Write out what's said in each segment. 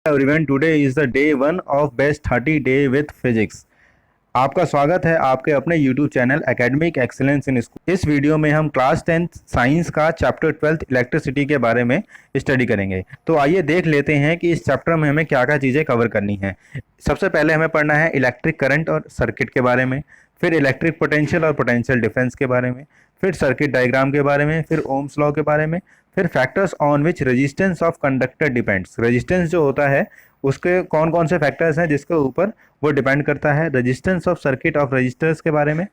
Everyone, today is the day 1 of best 30 day with physics. आपका स्वागत है आपके अपने YouTube channel academic excellence in school. इस वीडियो में हम क्लास 10th साइंस का चैप्टर 12th इलेक्ट्रिसिटी के बारे में स्टडी करेंगे। तो आइए देख लेते हैं कि इस चैप्टर में हमें क्या क्या चीज़ें कवर करनी है। सबसे पहले हमें पढ़ना है इलेक्ट्रिक करंट और सर्किट के बारे में, फिर इलेक्ट्रिक पोटेंशियल और पोटेंशियल डिफरेंस के बारे में, फिर सर्किट डायग्राम के बारे में, फिर ओम्स लॉ के बारे में, फिर factors on which resistance of conductor depends. Resistance जो होता है उसके कौन कौन से फैक्टर्स हैं जिसके ऊपर वो डिपेंड करता है। Resistance of circuit of registers के बारे में,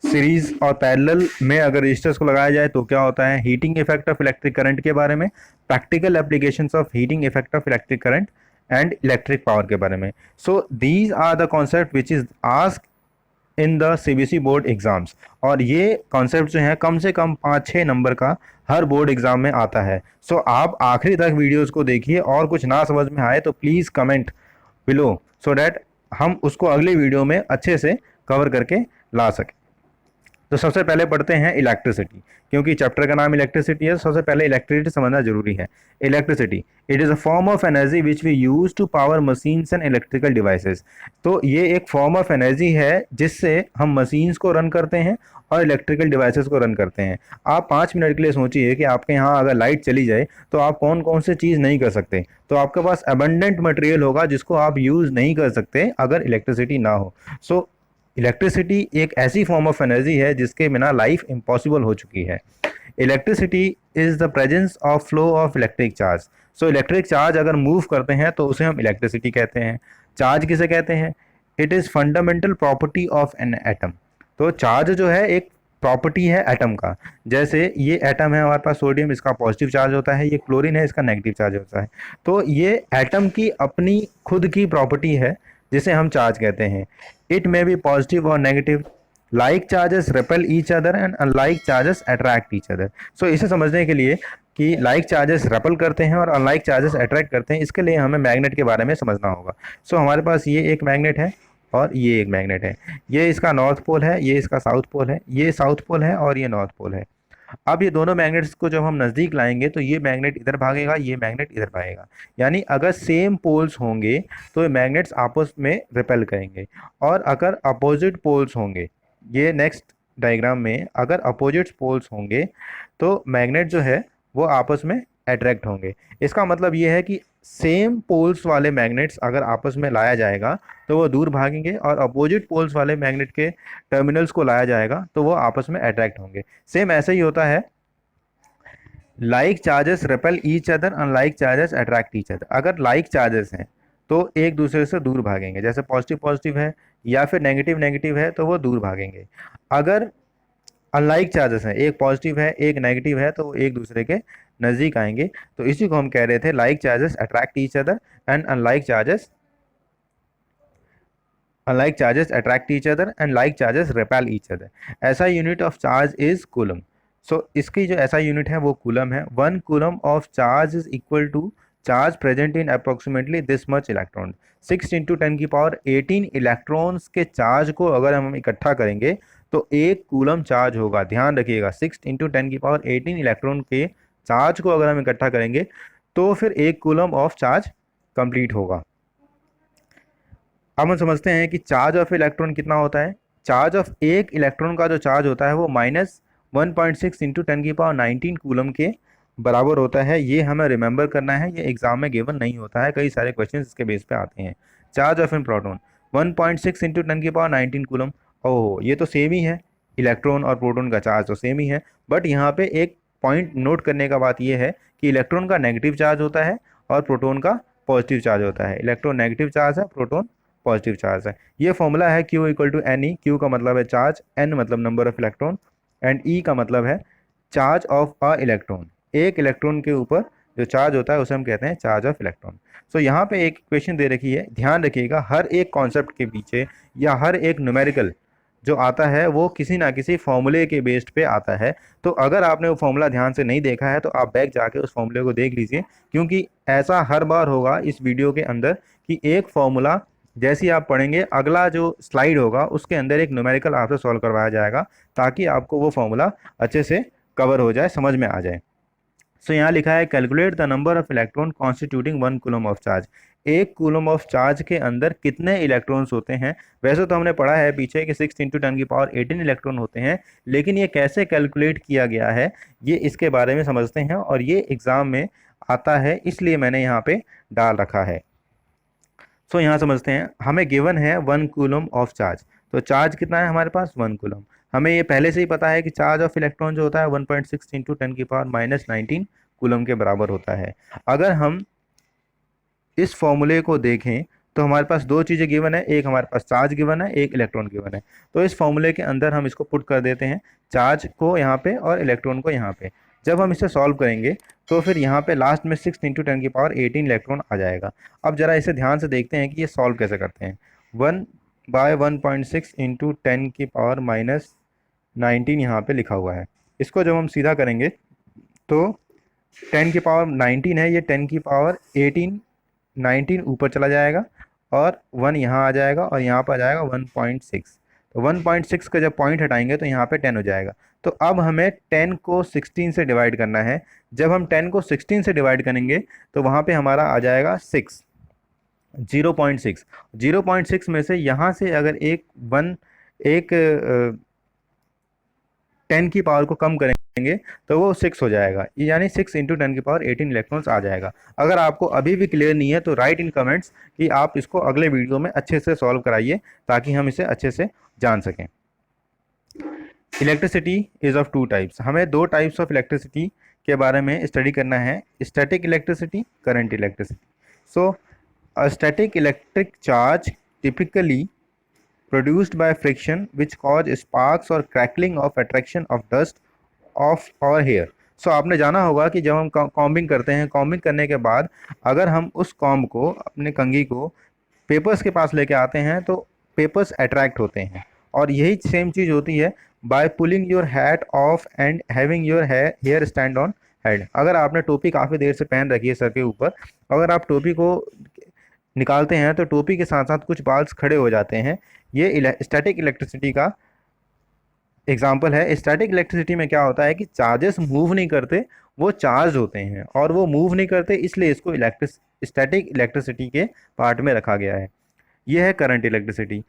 सीरीज और पैरेलल में अगर रजिस्टर्स को लगाया जाए तो क्या होता है, heating effect of electric current के बारे में, practical applications of heating effect of electric current and electric power के बारे में। So these are the concept which is ask in the CBSE board exams. और ये कॉन्सेप्ट जो है कम से कम 5-6 नंबर का हर बोर्ड एग्जाम में आता है। सो आप आखिरी तक वीडियोस को देखिए और कुछ ना समझ में आए तो please comment below so that हम उसको अगले वीडियो में अच्छे से कवर करके ला सकें। तो सबसे पहले पढ़ते हैं इलेक्ट्रिसिटी, क्योंकि चैप्टर का नाम इलेक्ट्रिसिटी है। सबसे पहले इलेक्ट्रिसिटी समझना जरूरी है। Electricity it is a form of energy which we use to power machines and electrical devices. तो ये एक फॉर्म ऑफ एनर्जी है जिससे हम मशीन्स को रन करते हैं और इलेक्ट्रिकल डिवाइसेस को रन करते हैं। आप 5 मिनट के लिए सोचिए कि आपके यहाँ अगर लाइट चली जाए तो आप कौन कौन से चीज़ नहीं कर सकते। तो आपके पास अबंडेंट मटेरियल होगा जिसको आप यूज़ नहीं कर सकते अगर इलेक्ट्रिसिटी ना हो। सो इलेक्ट्रिसिटी एक ऐसी फॉर्म ऑफ एनर्जी है जिसके बिना लाइफ इम्पॉसिबल हो चुकी है। Electricity is the presence of flow of electric charge. So electric charge अगर मूव करते हैं तो उसे हम इलेक्ट्रिसिटी कहते हैं। चार्ज किसे कहते हैं? It is fundamental property of an atom. तो चार्ज जो है एक प्रॉपर्टी है एटम का। जैसे ये एटम है हमारे पास सोडियम, इसका पॉजिटिव चार्ज होता है, ये क्लोरीन है, इसका नेगेटिव चार्ज होता है। तो ये एटम की अपनी खुद की प्रॉपर्टी है जिसे हम चार्ज कहते हैं। इट मे बी पॉजिटिव और negative. Like charges repel each other and unlike charges attract each other. So इसे समझने के लिए कि लाइक चार्जेस रेपल करते हैं और अनलाइक चार्जेस अट्रैक्ट करते हैं, इसके लिए हमें मैग्नेट के बारे में समझना होगा। सो हमारे पास ये एक मैग्नेट है और ये एक मैग्नेट है। ये इसका नॉर्थ पोल है, ये इसका साउथ पोल है, ये साउथ पोल है और ये नॉर्थ पोल है। अब ये दोनों मैग्नेट्स को जब हम नज़दीक लाएंगे तो ये मैग्नेट इधर भागेगा, ये मैग्नेट इधर भागेगा। यानी अगर सेम पोल्स होंगे तो ये मैग्नेट्स आपस में रिपेल करेंगे, और अगर अपोजिट पोल्स होंगे, ये नेक्स्ट डायग्राम में अगर अपोजिट पोल्स होंगे तो मैग्नेट जो है वो आपस में अट्रैक्ट होंगे। इसका मतलब ये है कि सेम पोल्स वाले मैग्नेट्स अगर आपस में लाया जाएगा तो वो दूर भागेंगे, और अपोजिट पोल्स वाले मैग्नेट के टर्मिनल्स को लाया जाएगा तो वो आपस में अट्रैक्ट होंगे। सेम ऐसे ही होता है, like charges repel each other, unlike charges attract each other. अगर लाइक चार्जेस हैं तो एक दूसरे से दूर भागेंगे, जैसे पॉजिटिव पॉजिटिव है या फिर नेगेटिव नेगेटिव है तो वो दूर भागेंगे। अगर अनलाइक चार्जेस हैं, एक पॉजिटिव है एक नेगेटिव है, तो वो एक दूसरे के नज़दीक आएंगे। तो इसी को हम कह रहे थे like charges attract each other and unlike charges attract each other and like charges repel each other. ऐसा unit of charge is coulomb. So इसकी जो ऐसा यूनिट है वो कूलम है। 1 coulomb of charge is equal to charge present in approximately this much electron. 6 × 10⁻18 electrons के charge को अगर हम इकट्ठा करेंगे तो 1 कूलम चार्ज होगा। ध्यान रखिएगा, 6 × 10⁻18 इलेक्ट्रॉन के चार्ज को अगर हम इकट्ठा करेंगे तो फिर 1 कूलम ऑफ चार्ज कंप्लीट होगा। अब हम समझते हैं कि चार्ज ऑफ इलेक्ट्रॉन कितना होता है। चार्ज ऑफ एक इलेक्ट्रॉन का जो चार्ज होता है वो -1.6 × 10⁻19 कूलम के बराबर होता है। ये हमें रिमेंबर करना है, ये एग्जाम में गिवन नहीं होता है, कई सारे क्वेश्चंस इसके बेस पे आते हैं। Charge of an proton 1.6 × 10⁻19 coulomb. Oh, ये तो सेम ही है, इलेक्ट्रॉन और प्रोटॉन का चार्ज तो सेम ही है। बट यहाँ पे एक पॉइंट नोट करने का बात यह है कि इलेक्ट्रॉन का नेगेटिव चार्ज होता है और प्रोटॉन का पॉजिटिव चार्ज होता है। इलेक्ट्रॉन नेगेटिव चार्ज है, प्रोटॉन पॉजिटिव चार्ज है। ये फॉर्मूला है Q = Ne। Q का मतलब है चार्ज, N मतलब number of electron and E का मतलब है चार्ज ऑफ अ इलेक्ट्रॉन। एक इलेक्ट्रॉन के ऊपर जो चार्ज होता है उसे हम कहते हैं चार्ज ऑफ इलेक्ट्रॉन। सो यहाँ पे एक इक्वेशन दे रखी है, ध्यान रखिएगा हर एक कॉन्सेप्ट के पीछे या हर एक न्यूमेरिकल जो आता है वो किसी ना किसी फॉर्मूले के बेस्ड पे आता है। तो अगर आपने वो फॉर्मूला ध्यान से नहीं देखा है तो आप बैक जाके उस फॉर्मूले को देख लीजिए, क्योंकि ऐसा हर बार होगा इस वीडियो के अंदर कि एक फॉर्मूला जैसे ही आप पढ़ेंगे अगला जो स्लाइड होगा उसके अंदर एक न्यूमेरिकल आपसे सॉल्व करवाया जाएगा ताकि आपको वो फॉर्मूला अच्छे से कवर हो जाए, समझ में आ जाए। सो यहाँ लिखा है calculate the number of electron constituting 1 coulomb of charge. 1 coulomb of charge के अंदर कितने इलेक्ट्रॉन्स होते हैं। वैसे तो हमने पढ़ा है पीछे कि 6 × 10⁻18 इलेक्ट्रॉन होते हैं, लेकिन ये कैसे कैलकुलेट किया गया है ये इसके बारे में समझते हैं, और ये एग्जाम में आता है इसलिए मैंने यहाँ पे डाल रखा है। सो यहाँ समझते हैं, हमें गिवन है 1 कूलम ऑफ चार्ज। तो चार्ज कितना है हमारे पास 1 कूलम। हमें ये पहले से ही पता है कि चार्ज ऑफ इलेक्ट्रॉन जो होता है 1.6 × 10⁻19 कूलम के बराबर होता है। अगर हम इस फॉर्मूले को देखें तो हमारे पास दो चीज़ें गिवन है, एक हमारे पास चार्ज गिवन है, एक इलेक्ट्रॉन गिवन है। तो इस फॉर्मूले के अंदर हम इसको पुट कर देते हैं, चार्ज को यहाँ पे और इलेक्ट्रॉन को यहाँ पे। जब हम इसे सॉल्व करेंगे तो फिर यहाँ पे लास्ट में 6 × 10⁻18 इलेक्ट्रॉन आ जाएगा। अब जरा इसे ध्यान से देखते हैं कि ये सॉल्व कैसे करते हैं। 1/1.6 × 10⁻19 यहाँ पे लिखा हुआ है। इसको जब हम सीधा करेंगे तो 10⁻19 है, ये 10⁻18 ऊपर चला जाएगा और 1 यहाँ आ जाएगा और यहाँ पर आ जाएगा 1.6। तो 1.6 का जब पॉइंट हटाएंगे तो यहाँ पे 10 हो जाएगा। तो अब हमें 10 को 16 से डिवाइड करना है। जब हम 10 को 16 से डिवाइड करेंगे तो वहाँ पे हमारा आ जाएगा 6, 0.6 में से यहाँ से अगर एक 10 की पावर को कम करेंगे तो वो 6 हो जाएगा, यानी 6 × 10⁻18 इलेक्ट्रॉन्स आ जाएगा। अगर आपको अभी भी क्लियर नहीं है तो राइट इन कमेंट्स कि आप इसको अगले वीडियो में अच्छे से सॉल्व कराइए ताकि हम इसे अच्छे से जान सकें। Electricity is of 2 types. हमें 2 टाइप्स ऑफ इलेक्ट्रिसिटी के बारे में स्टडी करना है, static electricity, current electricity. So a static electric charge typically produced by friction which cause sparks or crackling of attraction of dust of our hair। सो आपने जाना होगा कि जब हम कॉम्बिंग करते हैं, कॉम्बिंग करने के बाद अगर हम उस कॉम्ब को, अपने कंघी को पेपर्स के पास लेके आते हैं तो पेपर्स अट्रैक्ट होते हैं। और यही सेम चीज़ होती है by pulling your hat off and having your hair stand on head. अगर आपने टोपी काफ़ी देर से पहन रखी है सर के ऊपर, अगर आप टोपी को निकालते हैं तो टोपी के साथ साथ कुछ बाल्स खड़े हो जाते हैं। ये स्टैटिक इलेक्ट्रिसिटी का एग्जाम्पल है। स्टैटिक इलेक्ट्रिसिटी में क्या होता है कि चार्जेस मूव नहीं करते, वो चार्ज होते हैं, और वो मूव नहीं करते इसलिए इसको स्टैटिक इलेक्ट्रिसिटी के पार्ट में रखा गया है। ये है current electricity.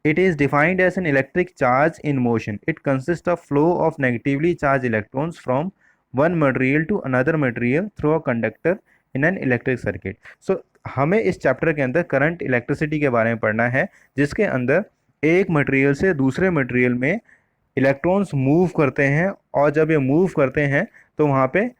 It is defined as an electric charge in motion. It consist of flow of negatively charge electrons from one material to another material through a conductor in an electric circuit. So हमें इस chapter के अंदर current electricity के बारे में पढ़ना है, जिसके अंदर एक मटेरियल से दूसरे मटेरियल में इलेक्ट्रॉन्स मूव करते हैं, और जब ये मूव करते हैं तो वहाँ पे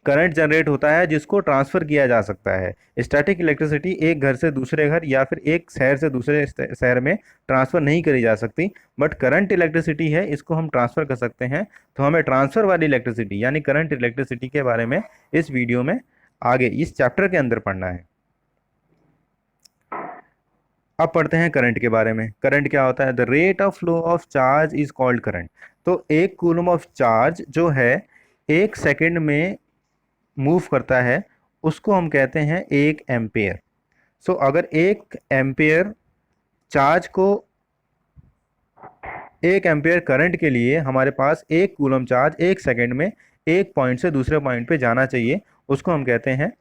करंट जनरेट होता है जिसको ट्रांसफ़र किया जा सकता है। स्टैटिक इलेक्ट्रिसिटी एक घर से दूसरे घर या फिर एक शहर से दूसरे शहर में ट्रांसफ़र नहीं करी जा सकती, बट करंट इलेक्ट्रिसिटी है, इसको हम ट्रांसफ़र कर सकते हैं। तो हमें ट्रांसफ़र वाली इलेक्ट्रिसिटी यानी करंट इलेक्ट्रिसिटी के बारे में इस वीडियो में आगे इस चैप्टर के अंदर पढ़ना है। अब पढ़ते हैं करंट के बारे में। करंट क्या होता है? The rate of flow of charge is called current. तो 1 कूलम ऑफ चार्ज जो है 1 सेकेंड में मूव करता है, उसको हम कहते हैं 1 एम्पेयर। सो अगर 1 एम्पेयर चार्ज को 1 एम्पेयर करंट के लिए हमारे पास 1 कूलम चार्ज 1 सेकेंड में एक पॉइंट से दूसरे पॉइंट पे जाना चाहिए, उसको हम कहते हैं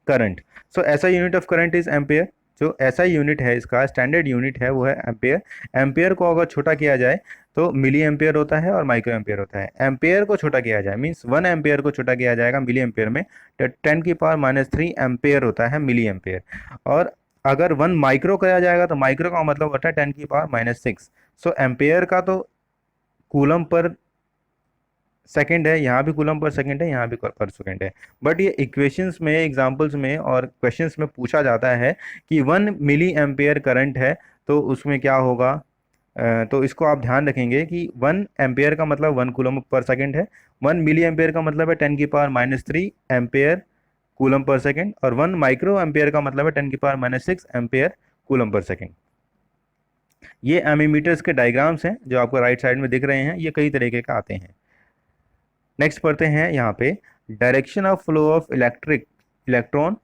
करंट। सो ऐसा unit of current is ampere. जो ऐसा यूनिट है, इसका स्टैंडर्ड यूनिट है वो है एम्पेयर। एम्पेयर को अगर छोटा किया जाए तो मिली एम्पेयर होता है और माइक्रो एम्पेयर होता है। एम्पेयर को छोटा किया जाए मीन्स 1 एम्पेयर को छोटा किया जाएगा मिली एम्पेयर में, तो 10⁻³ एम्पेयर होता है मिली एम्पेयर। और अगर 1 माइक्रो किया जाएगा तो माइक्रो का मतलब होता है 10⁻⁶। सो एम्पेयर का तो कूलम पर सेकंड है, यहाँ भी कूलम पर सेकंड है, यहाँ भी पर सेकंड है। बट ये इक्वेशंस में, एग्जांपल्स में और क्वेश्चंस में पूछा जाता है कि 1 मिली एम्पेयर करंट है तो उसमें क्या होगा। तो इसको आप ध्यान रखेंगे कि 1 एम्पेयर का मतलब 1 कूलम पर सेकंड है, 1 मिली एम्पेयर का मतलब है 10⁻³ एम्पेयर कूलम पर सेकंड, और 1 माइक्रो एम्पेयर का मतलब है 10⁻⁶ एम्पेयर कूलम पर सेकंड। ये एमीमीटर्स के डायग्राम्स हैं जो आपको राइट साइड में दिख रहे हैं, ये कई तरीके का आते हैं। नेक्स्ट पढ़ते हैं यहाँ पे direction of flow of electron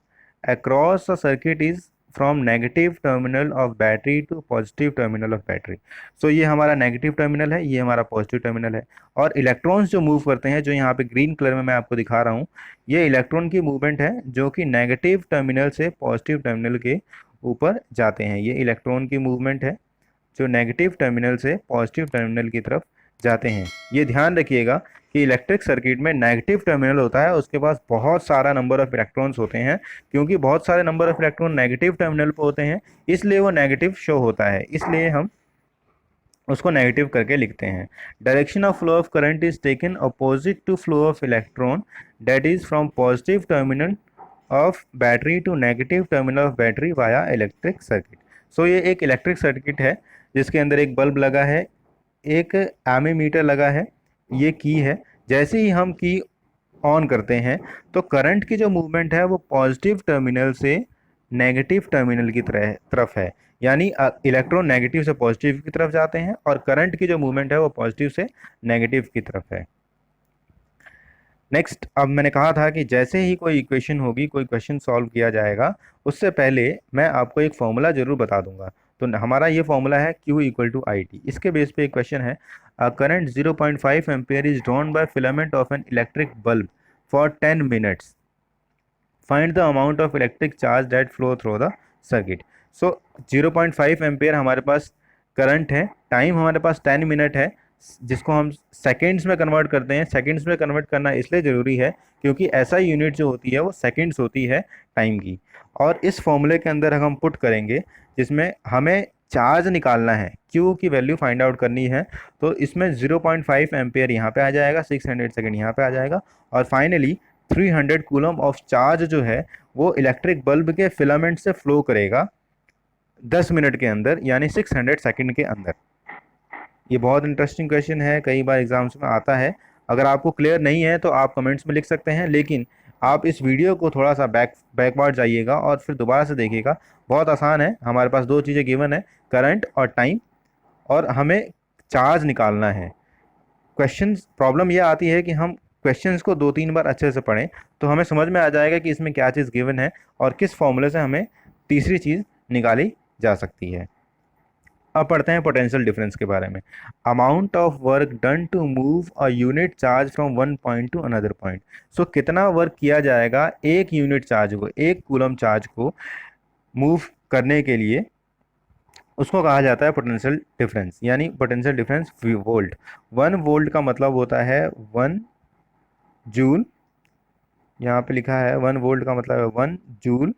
across a circuit is from negative terminal of battery to positive terminal of battery. So ये हमारा नेगेटिव टर्मिनल है, ये हमारा पॉजिटिव टर्मिनल है। और इलेक्ट्रॉन्स जो मूव करते हैं, जो यहाँ पे ग्रीन कलर में मैं आपको दिखा रहा हूँ, ये इलेक्ट्रॉन की मूवमेंट है जो कि नेगेटिव टर्मिनल से पॉजिटिव टर्मिनल के ऊपर जाते हैं। ये इलेक्ट्रॉन की मूवमेंट है जो नेगेटिव टर्मिनल से पॉजिटिव टर्मिनल की तरफ जाते हैं। ये ध्यान रखिएगा कि इलेक्ट्रिक सर्किट में नेगेटिव टर्मिनल होता है, उसके पास बहुत सारा नंबर ऑफ इलेक्ट्रॉन्स होते हैं। क्योंकि बहुत सारे number of electron negative terminal पर होते हैं, इसलिए वो नेगेटिव शो होता है, इसलिए हम उसको नेगेटिव करके लिखते हैं। Direction of flow of current is taken opposite to flow of electron, that is from positive terminal of battery to negative terminal of battery via electric circuit. So ये एक इलेक्ट्रिक सर्किट है जिसके अंदर एक bulb लगा है, एक एमीमीटर लगा है, ये की है। जैसे ही हम की ऑन करते हैं तो करंट की जो मूवमेंट है वो पॉजिटिव टर्मिनल से नेगेटिव टर्मिनल की तरफ है। यानी इलेक्ट्रॉन नेगेटिव से पॉजिटिव की तरफ जाते हैं और करंट की जो मूवमेंट है वो पॉजिटिव से नेगेटिव की तरफ है। नेक्स्ट, अब मैंने कहा था कि जैसे ही कोई इक्वेशन होगी, कोई क्वेश्चन सॉल्व किया जाएगा, उससे पहले मैं आपको एक फॉर्मूला जरूर बता दूंगा। तो हमारा ये फॉर्मूला है Q equal to I T. इसके बेस पे एक क्वेश्चन है, current 0.5 ampere is drawn by filament of an electric bulb for 10 minutes, find the amount of electric charge that flow through the circuit. So 0.5 ampere हमारे पास current है, time हमारे पास 10 minute है, जिसको हम सेकेंड्स में कन्वर्ट करते हैं। सेकेंड्स में कन्वर्ट करना इसलिए ज़रूरी है क्योंकि ऐसा यूनिट जो होती है वो सेकेंड्स होती है टाइम की। और इस फॉर्मूले के अंदर हम पुट करेंगे जिसमें हमें चार्ज निकालना है, Q की वैल्यू फाइंड आउट करनी है। तो इसमें 0.5 एम्पेयर यहाँ पे आ जाएगा, 600 सेकेंड यहाँ पे आ जाएगा, और फाइनली 300 कूलम ऑफ चार्ज जो है वो इलेक्ट्रिक बल्ब के फिलामेंट से फ्लो करेगा 10 मिनट के अंदर, यानी 600 सेकेंड के अंदर। ये बहुत इंटरेस्टिंग क्वेश्चन है, कई बार एग्जाम्स में आता है। अगर आपको क्लियर नहीं है तो आप कमेंट्स में लिख सकते हैं, लेकिन आप इस वीडियो को थोड़ा सा बैकवर्ड जाइएगा और फिर दोबारा से देखिएगा। बहुत आसान है, हमारे पास दो चीज़ें गिवन है, करंट और टाइम, और हमें चार्ज निकालना है। क्वेश्चन प्रॉब्लम यह आती है कि हम क्वेश्चंस को 2-3 बार अच्छे से पढ़ें तो हमें समझ में आ जाएगा कि इसमें क्या चीज़ गिवन है और किस फॉर्मूले से हमें तीसरी चीज़ निकाली जा सकती है। अब पढ़ते हैं पोटेंशियल डिफरेंस के बारे में। Amount of work done to move a unit charge from one point to another point. So कितना वर्क किया जाएगा एक यूनिट चार्ज को, एक कूलम चार्ज को मूव करने के लिए, उसको कहा जाता है पोटेंशियल डिफरेंस। यानी पोटेंशियल डिफरेंस वोल्ट। 1 वोल्ट का मतलब होता है 1 जूल, यहाँ पे लिखा है 1 वोल्ट का मतलब है 1 जूल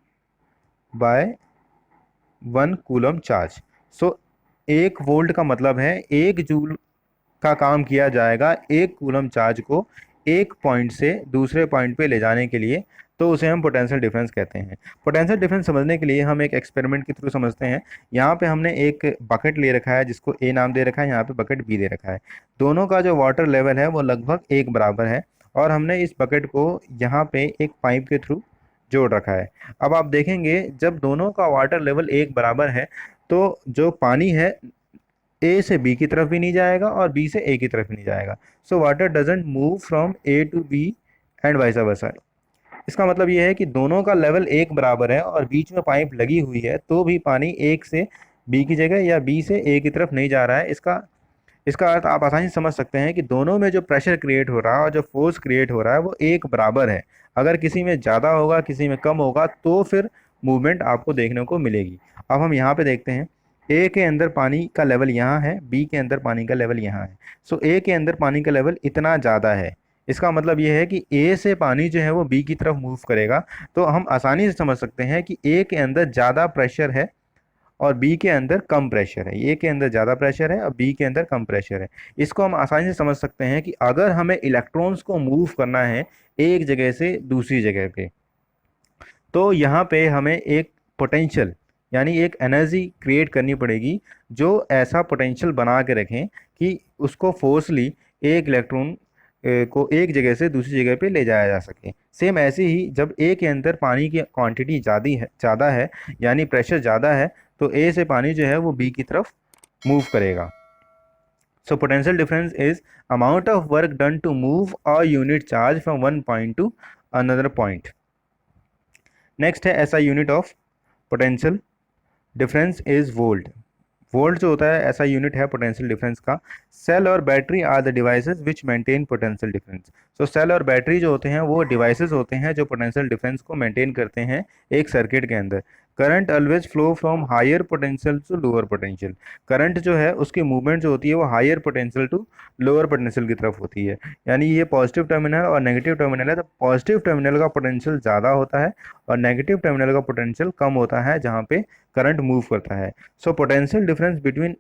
बाय 1 कूलम चार्ज। सो 1 वोल्ट का मतलब है 1 जूल का काम किया जाएगा एक कूलम चार्ज को एक पॉइंट से दूसरे पॉइंट पे ले जाने के लिए, तो उसे हम पोटेंशियल डिफरेंस कहते हैं। पोटेंशियल डिफरेंस समझने के लिए हम एक एक्सपेरिमेंट के थ्रू समझते हैं। यहाँ पे हमने एक बकेट ले रखा है जिसको ए नाम दे रखा है, यहाँ पे बकेट बी दे रखा है। दोनों का जो वाटर लेवल है वो लगभग एक बराबर है, और हमने इस बकेट को यहाँ पे एक पाइप के थ्रू जोड़ रखा है। अब आप देखेंगे जब दोनों का वाटर लेवल एक बराबर है तो जो पानी है ए से बी की तरफ भी नहीं जाएगा और बी से ए की तरफ भी नहीं जाएगा। So water doesn't move from A to B and vice versa. इसका मतलब ये है कि दोनों का लेवल एक बराबर है और बीच में पाइप लगी हुई है तो भी पानी एक से बी की जगह या बी से ए की तरफ नहीं जा रहा है। इसका अर्थ आप आसानी से समझ सकते हैं कि दोनों में जो प्रेशर क्रिएट हो रहा है और जो फोर्स क्रिएट हो रहा है वो एक बराबर है। अगर किसी में ज़्यादा होगा, किसी में कम होगा, तो फिर मूवमेंट आपको देखने को मिलेगी। अब हम यहाँ पे देखते हैं, ए के अंदर पानी का लेवल यहाँ है, बी के अंदर पानी का लेवल यहाँ है। सो ए के अंदर पानी का लेवल इतना ज़्यादा है, इसका मतलब ये है कि ए से पानी जो है वो बी की तरफ मूव करेगा। तो हम आसानी से समझ सकते हैं कि ए के अंदर ज़्यादा प्रेशर है और बी के अंदर कम प्रेशर है। ए के अंदर ज़्यादा प्रेशर है और बी के अंदर कम प्रेशर है। इसको हम आसानी से समझ सकते हैं कि अगर हमें इलेक्ट्रॉन्स को मूव करना है एक जगह से दूसरी जगह पे, तो यहाँ पे हमें एक पोटेंशियल यानी एक एनर्जी क्रिएट करनी पड़ेगी, जो ऐसा पोटेंशियल बना के रखें कि उसको फोर्सली एक इलेक्ट्रॉन को एक जगह से दूसरी जगह पे ले जाया जा सके। सेम ऐसे ही जब ए के अंदर पानी की क्वांटिटी ज़्यादा है यानी प्रेशर ज़्यादा है, तो ए से पानी जो है वो बी की तरफ मूव करेगा। So potential difference is amount of work done to move a unit charge from one point to another point. Next है ऐसा unit of potential difference is volt. Volt जो होता है ऐसा यूनिट है पोटेंशियल डिफरेंस का। Cell और battery are the devices which maintain potential difference. So cell और बैटरी जो होते हैं वो डिवाइसेस होते हैं जो पोटेंशियल डिफरेंस को मेंटेन करते हैं एक सर्किट के अंदर। Current always flow from higher potential to lower potential. Current जो है उसकी मूवमेंट जो होती है वो higher potential to lower potential की तरफ होती है। यानी ये पॉजिटिव टर्मिनल और नेगेटिव टर्मिनल है, तो पॉजिटिव टर्मिनल का पोटेंशियल ज़्यादा होता है और नेगेटिव टर्मिनल का पोटेंशियल कम होता है जहाँ पे करंट मूव करता है। So potential difference between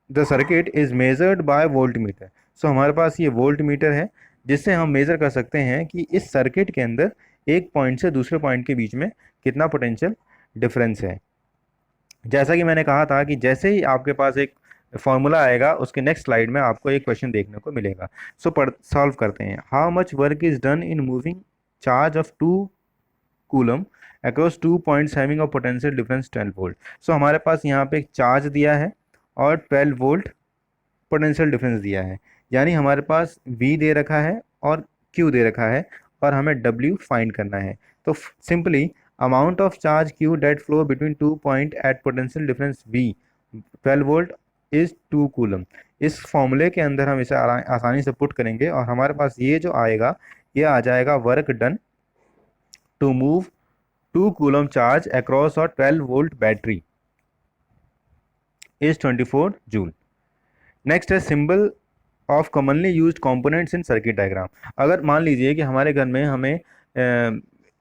the circuit is measured by voltmeter. सो हमारे पास ये वोल्ट मीटर है जिससे हम मेजर कर सकते हैं कि इस सर्किट के अंदर एक पॉइंट से दूसरे पॉइंट के बीच में कितना पोटेंशियल डिफरेंस है। जैसा कि मैंने कहा था कि जैसे ही आपके पास एक फॉर्मूला आएगा उसके नेक्स्ट स्लाइड में आपको एक क्वेश्चन देखने को मिलेगा। सो सॉल्व करते हैं। How much work is done in moving charge of 2 coulomb across 2 points having a potential difference 12 volt. So हमारे पास यहाँ पे एक चार्ज दिया है और 12 वोल्ट पोटेंशियल डिफरेंस दिया है। यानी हमारे पास V दे रखा है और Q दे रखा है और हमें W फाइंड करना है। तो simply amount of charge Q that flow between 2 point at potential difference V 12 volt is 2 coulomb. इस फॉर्मूले के अंदर हम इसे आसानी से पुट करेंगे और हमारे पास ये जो आएगा ये आ जाएगा work done to move 2 coulomb charge across और 12 volt battery is 24 joule. Next है symbol of commonly used components in circuit diagram. अगर मान लीजिए कि हमारे घर में हमें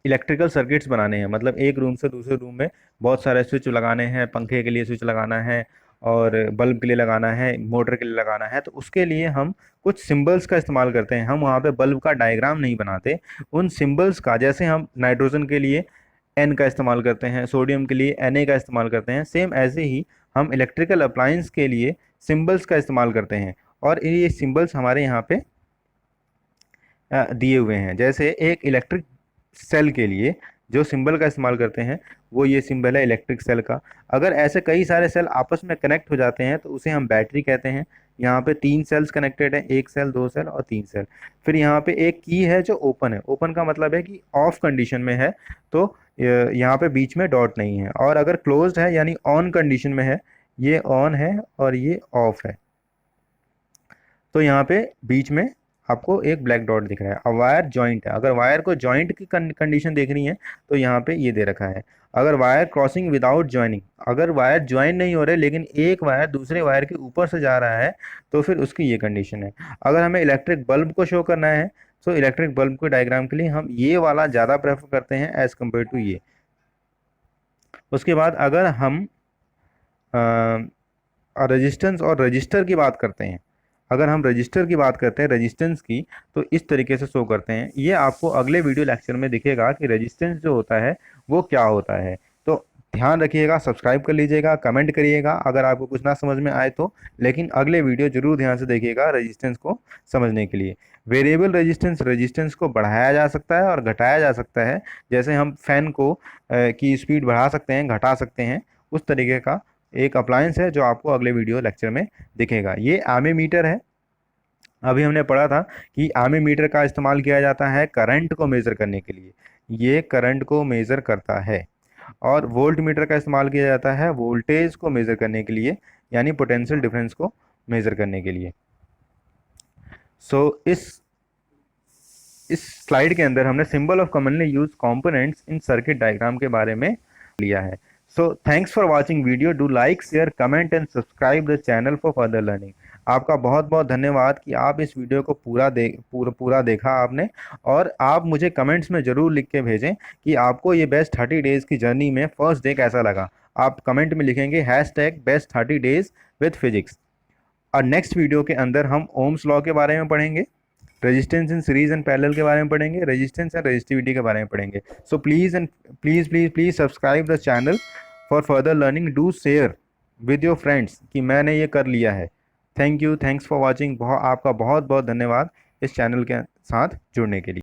इलेक्ट्रिकल सर्किट्स बनाने हैं, मतलब एक रूम से दूसरे रूम में बहुत सारे स्विच लगाने हैं, पंखे के लिए स्विच लगाना है और बल्ब के लिए लगाना है, मोटर के लिए लगाना है, तो उसके लिए हम कुछ सिंबल्स का इस्तेमाल करते हैं। हम वहाँ पे बल्ब का डायग्राम नहीं बनाते, उन सिंबल्स का, जैसे हम नाइट्रोजन के लिए N का इस्तेमाल करते हैं, सोडियम के लिए Na का इस्तेमाल करते हैं, सेम ऐसे ही हम इलेक्ट्रिकल अप्लायंस के लिए सिंबल्स का इस्तेमाल करते हैं और ये सिंबल्स हमारे यहाँ पे दिए हुए हैं। जैसे एक इलेक्ट्रिक सेल के लिए जो सिंबल का इस्तेमाल करते हैं वो ये सिंबल है इलेक्ट्रिक सेल का। अगर ऐसे कई सारे सेल आपस में कनेक्ट हो जाते हैं तो उसे हम बैटरी कहते हैं। यहाँ पे 3 सेल्स कनेक्टेड है, 1 सेल, 2 सेल और 3 सेल। फिर यहाँ पे एक की है जो ओपन है। ओपन का मतलब है कि ऑफ कंडीशन में है, तो यहाँ पे बीच में डॉट नहीं है। और अगर क्लोज्ड है यानी ऑन कंडीशन में है, ये ऑन है और ये ऑफ है, तो यहाँ पे बीच में आपको एक ब्लैक डॉट दिख रहा है। अब वायर जॉइंट है, अगर वायर को जॉइंट की कंडीशन देखनी है तो यहाँ पे ये दे रखा है। अगर वायर क्रॉसिंग विदाउट ज्वाइनिंग, अगर वायर ज्वाइन नहीं हो रहे लेकिन एक वायर दूसरे वायर के ऊपर से जा रहा है तो फिर उसकी ये कंडीशन है। अगर हमें इलेक्ट्रिक बल्ब को शो करना है तो इलेक्ट्रिक बल्ब के डायग्राम के लिए हम ये वाला ज़्यादा प्रेफर करते हैं एज़ कम्पेयर टू ये। उसके बाद अगर हम रेजिस्टेंस और रजिस्टर की बात करते हैं, अगर हम रजिस्टर की बात करते हैं रेजिस्टेंस की, तो इस तरीके से शो करते हैं। ये आपको अगले वीडियो लेक्चर में दिखेगा कि रेजिस्टेंस जो होता है वो क्या होता है। तो ध्यान रखिएगा, सब्सक्राइब कर लीजिएगा, कमेंट करिएगा अगर आपको कुछ ना समझ में आए तो, लेकिन अगले वीडियो जरूर ध्यान से देखिएगा रेजिस्टेंस को समझने के लिए। वेरिएबल रेजिस्टेंस को बढ़ाया जा सकता है और घटाया जा सकता है। जैसे हम फैन को की स्पीड बढ़ा सकते हैं, घटा सकते हैं, उस तरीके का एक अप्लायंस है जो आपको अगले वीडियो लेक्चर में दिखेगा। ये एमीमीटर है। अभी हमने पढ़ा था कि एमीमीटर का इस्तेमाल किया जाता है करंट को मेज़र करने के लिए, ये करंट को मेज़र करता है। और वोल्ट मीटर का इस्तेमाल किया जाता है वोल्टेज को मेज़र करने के लिए, यानी पोटेंशियल डिफरेंस को मेज़र करने के लिए। सो इस स्लाइड के अंदर हमने symbol of commonly use components in circuit diagram के बारे में लिया है। So thanks for watching video. Do like, share, comment and subscribe the channel for further learning. आपका बहुत बहुत धन्यवाद कि आप इस वीडियो को पूरा देखा आपने, और आप मुझे कमेंट्स में ज़रूर लिख के भेजें कि आपको ये बेस्ट 30 डेज़ की जर्नी में फर्स्ट डे कैसा लगा। आप कमेंट में लिखेंगे #best 30 days with physics। और नेक्स्ट वीडियो के अंदर हम ओम्स लॉ के बारे में पढ़ेंगे, resistance in series and parallel के बारे में पढ़ेंगे, रेजिस्टेंस एंड रेजिस्टिविटी के बारे में पढ़ेंगे। So please subscribe the channel for further learning. Do share with your friends कि मैंने ये कर लिया है। Thanks for watching. आपका बहुत बहुत धन्यवाद इस चैनल के साथ जुड़ने के लिए।